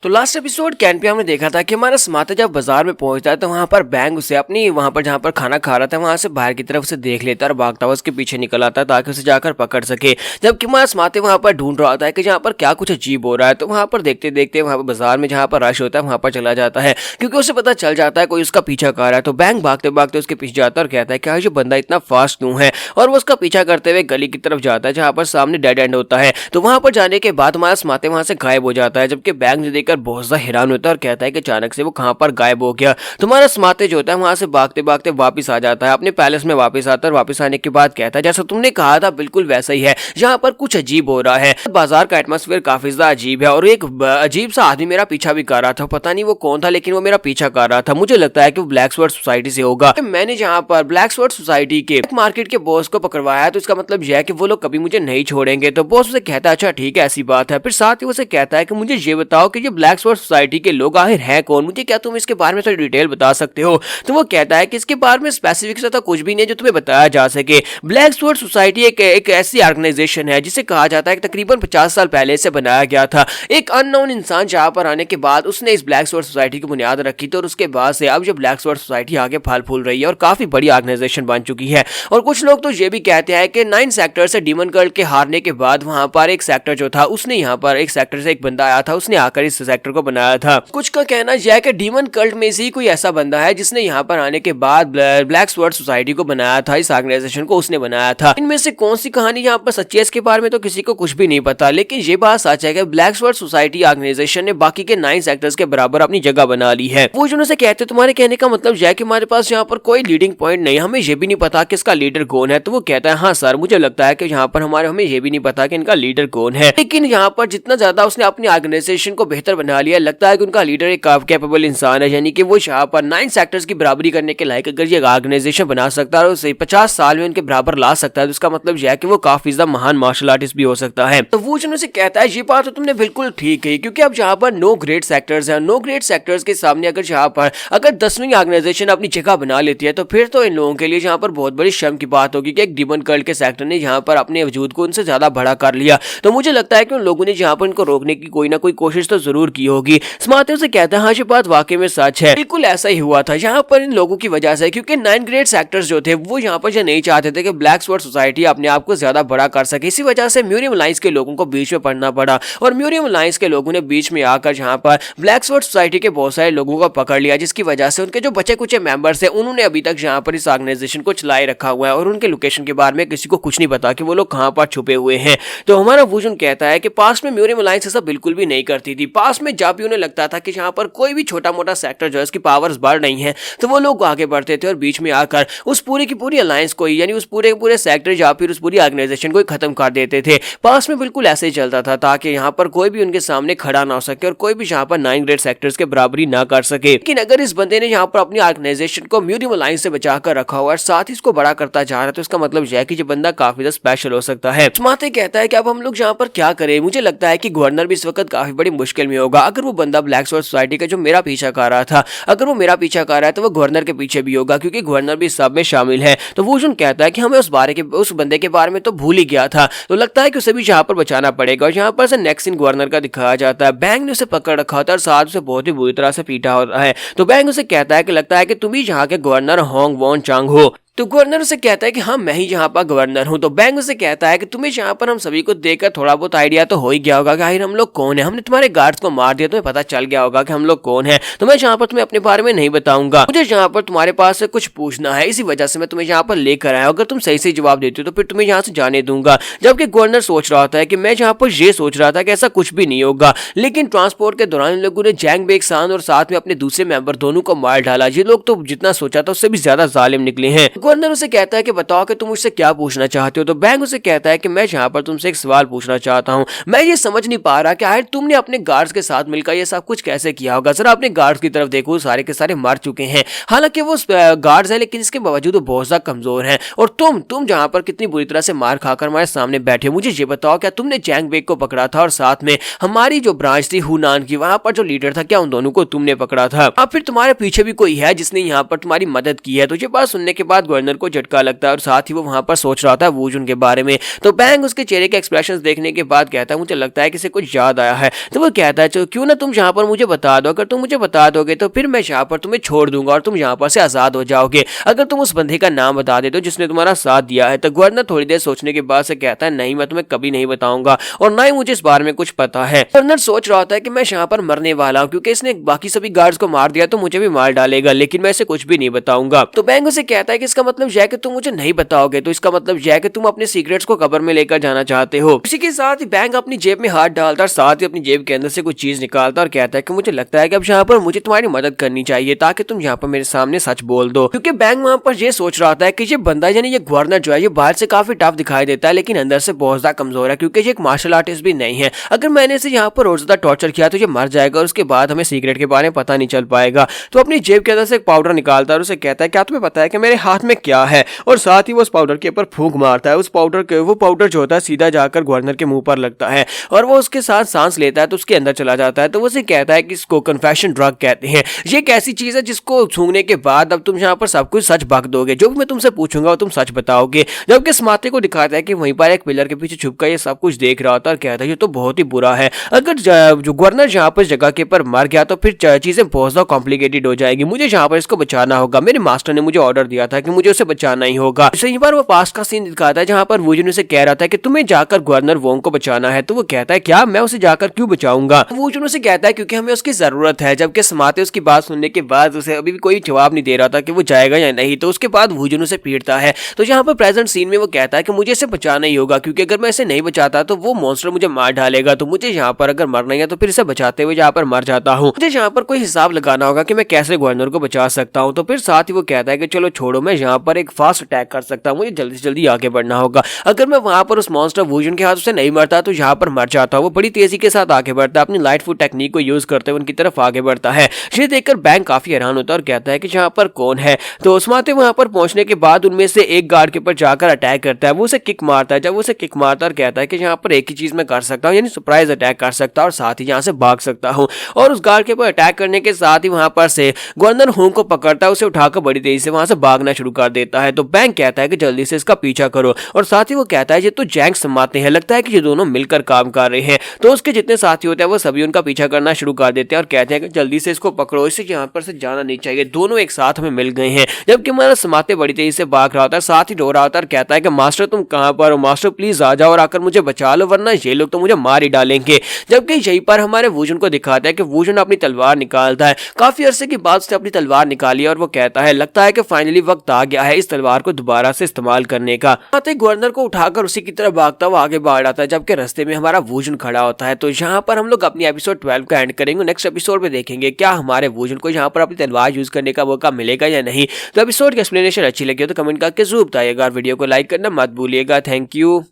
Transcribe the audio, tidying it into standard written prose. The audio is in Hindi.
तो लास्ट एपिसोड कैन पे हमने देखा था कि हमारा स्मार्ट जब बाजार में पहुंचता है तो वहां पर बैंग उसे अपनी वहां पर जहां पर खाना खा रहा था वहां से बाहर की तरफ से देख लेता है और भागता हुआ उसके पीछे निकल आता है ताकि उसे जाकर पकड़ सके। जबकि हमारा स्मार्ट वहां पर ढूंढ रहा होता है कि जहां पर क्या कुछ अजीब हो रहा है, तो वहां पर देखते देखते वहां पर बाजार में जहां पर रश होता है वहां पर चला जाता है क्योंकि उसे पता चल जाता है कोई उसका पीछा कर रहा है। तो बैंग भागते भागते उसके पीछे जाता है और कहता है कि ये बंदा इतना फास्ट क्यों है, और वो उसका पीछा करते हुए गली की तरफ जाता है जहां पर सामने डेड एंड होता है। तो वहां पर जाने के बाद हमारा स्मार्ट वहां से गायब हो जाता है, जबकि बैंग देखकर बहुत ज्यादा हैरान होता है और कहता है कि अचानक से वो कहां पर गायब हो गया। तुम्हारा स्मार्ट जो होता है वहां से भागते भागते वापस आ जाता है, अपने पैलेस में वापस आता है। वापस आने के बाद कहता है जैसा तुमने कहा था बिल्कुल वैसा ही है, यहाँ पर कुछ अजीब हो रहा है। बाजार का एटमॉस्फेयर काफी ज्यादा अजीब है और एक अजीब सा आदमी मेरा पीछा भी कर रहा था। पता नहीं वो कौन था लेकिन वो मेरा पीछा कर रहा था। मुझे लगता है कि वो ब्लैक स्वॉर्ड सोसाइटी से होगा। मैंने जहाँ पर ब्लैक स्वॉर्ड सोसाइटी के मार्केट के बॉस को पकड़वाया तो इसका मतलब यह है कि वो लोग कभी मुझे नहीं छोड़ेंगे। तो बॉस उसे कहता है अच्छा ठीक है ऐसी बात है। फिर साथ ही उसे कहता है कि मुझे ये बताओ कि ये ब्लैक स्वॉर्ड सोसाइटी के लोग आखिर हैं कौन, मुझे क्या तुम इसके बारे में थोड़ी डिटेल बता सकते हो। तो वो कहता है कि इसके बारे में स्पेसिफिक तो कुछ भी नहीं जो तुम्हें बताया जा सके। ब्लैक स्वॉर्ड सोसाइटी एक ऐसी ऑर्गेनाइजेशन है जिसे कहा जाता है कि तकरीबन 50 साल पहले से बनाया गया था। एक अननोन इंसान जहां पर आने के बाद उसने इस ब्लैक स्वॉर्ड सोसाइटी की बुनियाद रखी थी और उसके बाद से अब जो ब्लैक स्वॉर्ड सोसाइटी आगे फल फूल रही है और काफी बड़ी ऑर्गेनाइजेशन बन चुकी है। और कुछ लोग तो ये भी कहते हैं कि 9 सेक्टर से डीमन कल्ट के हारने के बाद वहां पर एक सेक्टर जो था उसने यहाँ पर एक सेक्टर से एक बंदा आया था, उसने आकर इस सेक्टर को बनाया था। कुछ का कहना यह है कि डीमन कल्ट में से ही कोई ऐसा बंदा है जिसने यहाँ पर आने के बाद ब्लैक स्वॉर्ड सोसाइटी को बनाया था, इस ऑर्गेनाइजेशन को उसने बनाया था। इनमें से कौन सी कहानी यहाँ पर सच्ची है इसके बारे में तो किसी को कुछ भी नहीं पता, लेकिन ये बात सच है कि ब्लैक स्वॉर्ड सोसाइटी ऑर्गेनाइजेशन ने बाकी के 9 सेक्टर्स के बराबर अपनी जगह बना ली है। वो जो से कहते तुम्हारे कहने का मतलब यह है कि हमारे पास यहाँ पर कोई लीडिंग पॉइंट नहीं, हमें ये भी नहीं पता कि इसका लीडर कौन है। तो वो कहता है हाँ सर मुझे लगता है कि यहाँ पर हमें ये भी नहीं पता कि इनका लीडर कौन है, लेकिन यहाँ पर जितना ज्यादा उसने अपनी ऑर्गेनाइजेशन को बेहतर बना लिया लगता है कि उनका लीडर एक कैपेबल इंसान है, यानी कि वो यहाँ पर 9 सेक्टर्स की बराबरी करने के लायक अगर ये ऑर्गेनाइजेशन बना सकता है और उसे 50 साल में उनके बराबर ला सकता है तो इसका मतलब यह है कि वो काफी ज्यादा महान मार्शल आर्टिस्ट भी हो सकता है। तो वो जो से कहता है ये बात तो तुमने बिल्कुल ठीक कही, क्योंकि अब यहाँ पर 9 ग्रेट सेक्टर्स हैं, 9 ग्रेट सेक्टर्स के सामने अगर यहाँ पर अगर 10वीं ऑर्गेनाइजेशन अपनी जगह बना लेती है तो फिर तो इन लोगों के लिए यहाँ पर बहुत बड़ी शर्म की बात होगी कि एक डीमन कल्ट के सेक्टर ने यहाँ पर अपने वजूद को उनसे ज्यादा बड़ा कर लिया। तो मुझे लगता है कि उन लोगों ने यहाँ पर इनको रोकने की कोई ना कोई कोशिश तो जरूर की होगी। स्मार्ट से कहता है हाँ ये बात वाकई में सच है, बिल्कुल ऐसा ही हुआ था यहाँ पर इन लोगों की वजह से, क्योंकि 9 ग्रेट सेक्टर्स जो थे वो यहाँ पर नहीं चाहते थे कि ब्लैक स्वॉर्ड सोसाइटी अपने आप को ज्यादा बड़ा कर सके। इसी वजह से म्यूरियम अलायंस के लोगों को बीच में पड़ना पड़ा और म्यूरियम अलायंस के लोगों ने बीच में आकर यहाँ पर ब्लैक स्वॉर्ड सोसाइटी के बहुत सारे लोगों को पकड़ लिया, जिसकी वजह से उनके जो बचे कुछ मेंबर्स हैं उन्होंने अभी तक यहाँ पर इस ऑर्गेनाइजेशन को चलाए रखा हुआ है और उनके लोकेशन के बारे में किसी को कुछ नहीं पता कि वो लोग कहाँ पर छुपे हुए हैं। तो हमारा वुजन कहता है कि पास में म्यूरियम अलायंस ऐसा बिल्कुल भी नहीं करती थी। पास में जब भी उन्हें लगता था कि यहाँ पर कोई भी छोटा मोटा सेक्टर जो है उसकी पावर्स बढ़ रही हैं तो वो लोग आगे बढ़ते थे और बीच में आकर उस पूरी की पूरी अलायंस को यानी उस पूरे सेक्टर या फिर उस पूरी ऑर्गेनाइजेशन को खत्म कर देते थे। पास में बिल्कुल ऐसे ही चलता था ताकि यहाँ पर कोई भी उनके सामने खड़ा ना हो सके और कोई भी यहाँ पर 9 ग्रेट सेक्टर्स के बराबरी ना कर सके। लेकिन अगर इस बंदे ने यहाँ पर अपनी ऑर्गेनाइजेशन को म्यूरियम अलायंस से बचाकर रखा हुआ और साथ ही इसको बड़ा करता जा रहा है तो इसका मतलब यह है कि ये बंदा काफी स्पेशल हो सकता है। स्मार्ट कहता है कि अब हम लोग यहाँ पर क्या करें। मुझे लगता है कि गवर्नर भी इस वक्त काफी बड़ी मुश्किल में होगा। अगर वो बंदा ब्लैक स्वॉर्ड सोसाइटी का जो मेरा पीछा कर रहा था अगर वो मेरा पीछा कर रहा है तो वो गवर्नर के पीछे भी होगा क्योंकि गवर्नर भी सब में शामिल है। तो वो जो कहता है कि हमें उस बंदे के बारे में तो भूल ही गया था, तो लगता है कि उसे भी यहाँ पर बचाना पड़ेगा। और यहाँ पर से नेक्स्ट सीन गवर्नर का दिखाया जाता है। बैंग ने उसे पकड़ रखा होता है और साथ उसे बहुत ही बुरी तरह से पीटा होता है। तो बैंग उसे कहता है कि लगता है कि तुम ही यहाँ के गवर्नर होंग वॉन चांग हो। तो गवर्नर उसे कहता है कि हाँ मैं ही यहाँ पर गवर्नर हूँ। तो बैंक उसे कहता है कि तुम्हें यहाँ पर हम सभी को देखकर थोड़ा बहुत आइडिया तो हो ही गया होगा कि आखिर हम लोग कौन है। हमने तुम्हारे गार्ड्स को मार दिया, तुम्हें पता चल गया होगा कि हम लोग कौन है। तो मैं यहाँ पर तुम्हें अपने बारे में नहीं बताऊंगा, मुझे यहाँ पर तुम्हारे पास से कुछ पूछना है, इसी वजह से मैं तुम्हें यहाँ पर लेकर आया। अगर तुम सही से जवाब देते हो तो फिर तुम्हें यहाँ से जाने दूंगा। जबकि गवर्नर सोच रहा था कि मैं यहाँ पर ये सोच रहा था कि ऐसा कुछ भी नहीं होगा, लेकिन ट्रांसपोर्ट के दौरान लोगों ने जैंग बेग सान और साथ में अपने दूसरे मेंबर दोनों को मार डाला। ये लोग तो जितना सोचा था उससे भी ज्यादा जालिम निकले हैं। गवर्नर उसे कहता है कि बताओ कि तुम मुझसे क्या पूछना चाहते हो। तो बैंक उसे कहता है कि मैं यहाँ पर तुमसे एक सवाल पूछना चाहता हूँ। मैं ये समझ नहीं पा रहा कि आखिर तुमने अपने गार्ड्स के साथ मिलकर ये सब कुछ कैसे किया होगा। जरा अपने गार्ड्स की तरफ देखो, सारे के सारे मर चुके हैं। हालांकि वो गार्ड्स है लेकिन इसके बावजूद वो बहुत ज्यादा कमजोर हैं। और तुम जहाँ पर कितनी बुरी तरह से मार खाकर हमारे सामने बैठे। मुझे ये बताओ क्या तुमने जैंग बेग को पकड़ा था और साथ में हमारी जो ब्रांच थी हुनान की वहां पर जो लीडर था क्या उन दोनों को तुमने पकड़ा था? अब फिर तुम्हारे पीछे भी कोई है जिसने यहाँ पर तुम्हारी मदद की है? तो ये बात सुनने के बाद गवर्नर को झटका लगता है और साथ ही वो वहां पर सोच रहा था वूजन के बारे में। तो बैंग उसके चेहरे के एक्सप्रेशंस देखने के बाद कहता है मुझे लगता है कि इसे कुछ याद आया है। तो वो कहता है चलो क्यों ना तुम यहाँ पर मुझे बता दो, अगर तुम मुझे बता दोगे तो फिर मैं यहाँ पर तुम्हें छोड़ दूंगा और तुम यहाँ पर से आजाद हो जाओगे, अगर तुम उस बंदे का नाम बता देते हो जिसने तुम्हारा साथ दिया है। तो गवर्नर थोड़ी देर सोचने के बाद से कहता है नहीं, मैं तुम्हें कभी नहीं बताऊंगा और ना ही मुझे इस बारे में कुछ पता है। गवर्नर सोच रहा होता है कि मैं यहाँ पर मरने वाला हूँ क्योंकि इसने बाकी सभी गार्ड्स को मार दिया तो मुझे भी मार डालेगा, लेकिन मैं इसे कुछ भी नहीं बताऊंगा। तो बैंग उसे कहता है कि इसका मतलब यह है कि तुम मुझे नहीं बताओगे, तो इसका मतलब यह है कि तुम अपने सीक्रेट्स को कब्र में लेकर जाना चाहते हो। इसी के साथ ही बैंग अपनी जेब में हाथ डालता और साथ ही अपनी जेब के अंदर से कुछ चीज निकालता और कहता है कि मुझे लगता है कि अब यहाँ पर मुझे तुम्हारी मदद करनी चाहिए ताकि तुम यहाँ पर मेरे सामने सच बोल दो। क्योंकि बैंक वहां पर ये सोच रहा था कि ये बंदा यानी ये गवर्नर जो है ये बाहर से काफी टफ दिखाई देता है लेकिन अंदर से बहुत ज्यादा कमजोर है, क्योंकि ये एक मार्शल आर्टिस्ट भी नहीं है। अगर मैंने इसे यहाँ पर और ज्यादा टॉर्चर किया तो ये मर जाएगा और उसके बाद हमें सीक्रेट के बारे में पता नहीं चल पाएगा। तो अपनी जेब के अंदर से एक पाउडर निकालता है और उसे कहता है क्या तुम्हें पता है कि मेरे हाथ में क्या है, और साथ ही वो उस पाउडर के ऊपर फूंक मारता है। उस पाउडर के वो पाउडर जो होता है सीधा जाकर गवर्नर के मुंह पर लगता है और वो उसके साथ सांस लेता है तो उसके अंदर चला जाता है। तो वो उसे कहता है कि इसको कन्फेशन ड्रग कहते हैं। ये एक ऐसी चीज है जिसको सूंघने के बाद अब तुम यहाँ पर सब कुछ सच बक दोगे, जो भी मैं तुमसे पूछूंगा वो तुम सच बताओगे। जबकि स्मार्टे को दिखाता है कि वहीं पर एक पिलर के पीछे छुपकर ये सब कुछ देख रहा होता है और कहता है ये तो बहुत ही बुरा है, अगर जो गवर्नर यहाँ पर जगह के पर मर गया तो फिर चीजें बहुत ज्यादा कॉम्प्लिकेटेड हो जाएगी, मुझे यहाँ पर इसको बचाना होगा। मेरे मास्टर ने मुझे ऑर्डर दिया था कि मुझे उसे बचाना ही होगा। यहीं पर वो पास्ट का सीन दिखाता है जहाँ पर वूजन उसे कह रहा था कि तुम्हें जाकर गवर्नर वोंग को बचाना है। तो वो कहता है क्या मैं उसे जाकर क्यों बचाऊंगा। वूजन उसे कहता है क्योंकि हमें उसकी जरूरत है। जबकि स्मार्टे उसकी बात सुनने के बाद उसे अभी भी कोई जवाब नहीं दे रहा था कि वो जाएगा या नहीं। तो उसके बाद वूजन उसे पीटता है। तो यहाँ पर प्रेजेंट सीन में वो कहता है कि मुझे इसे बचाना ही होगा क्योंकि अगर मैं इसे नहीं बचाता तो वो मॉन्स्टर मुझे मार डालेगा। तो मुझे यहाँ पर अगर मरना है तो फिर इसे बचाते हुए यहाँ पर मर जाता हूँ। मुझे यहाँ पर कोई हिसाब लगाना होगा कि मैं कैसे गवर्नर को बचा सकता हूँ। तो फिर साथ ही वो कहता है कि चलो छोड़ो, मैं यहाँ पर एक फास्ट अटैक कर सकता हूँ, मुझे जल्दी से जल्दी आगे बढ़ना होगा। अगर मैं वहां पर उस मॉन्स्टर वूजन के हाथ से नहीं मरता तो यहाँ पर मर जाता। वो बड़ी तेजी के साथ आगे बढ़ता है, अपनी लाइट फुट टेक्निक को यूज करते हुए उनकी तरफ आगे बढ़ता है। ये देखकर बैंक काफी हैरान होता है और कहता है कि यहाँ पर कौन है। तो उस्माते वहां पर पहुंचने के बाद उनमें से एक गार्ड के ऊपर जाकर अटैक करता है। वो उसे किक मारता है। जब उसे किक मारता है और कहता है कि यहाँ पर एक ही चीज मैं कर सकता हूँ, यानी सरप्राइज अटैक कर सकता हूँ और साथ ही यहाँ से भाग सकता हूँ। और उस गार्ड के ऊपर अटैक करने के साथ ही वहां पर से गवर्नर होंग को पकड़ता है, उसे उठाकर बड़ी तेजी से वहां से भागना शुरू कर देता है। तो बैंक कहता है कि जल्दी से इसका पीछा करो और साथ ही वो कहता है ये तो जैंग समाते हैं, लगता है कि ये दोनों मिलकर काम कर रहे हैं। तो उसके जितने साथी होते हैं वो सभी उनका पीछा करना शुरू कर देते हैं और कहते हैं कि जल्दी से इसको पकड़ो, इसे यहाँ पर से जाना नहीं चाहिए, दोनों एक साथ में मिल गए हैं। जबकि हमारा समाते बड़ी तेजी से भाग रहा होता है, साथ ही रो रहा होता है और कहता है कि मास्टर तुम कहाँ पर हो, मास्टर प्लीज आ जाओ और आकर मुझे बचा लो वरना ये लोग तो मुझे मार ही डालेंगे। जबकि यहीं पर हमारे वूजन को दिखाता है कि वूजन अपनी तलवार निकालता है। काफी अरसे के बाद उसने अपनी तलवार निकाली और वो कहता है लगता है कि फाइनली वक्त आ गया है इस तलवार को दोबारा से इस्तेमाल करने का। गवर्नर को उठाकर उसी की तरफ भागता हुआ आगे बढ़ रहा था, जबकि रास्ते में हमारा वूजन खड़ा होता है। तो यहाँ पर हम लोग अपनी एपिसोड 12 का एंड करेंगे। नेक्स्ट एपिसोड में देखेंगे क्या हमारे वूजन को यहाँ पर अपनी तलवार यूज करने का मौका मिलेगा या नहीं। तो एपिसोड की एक्सप्लेनेशन अच्छी लगी हो तो कमेंट करके जरूर बताइएगा। वीडियो को लाइक करना मत भूलिएगा। Thank you.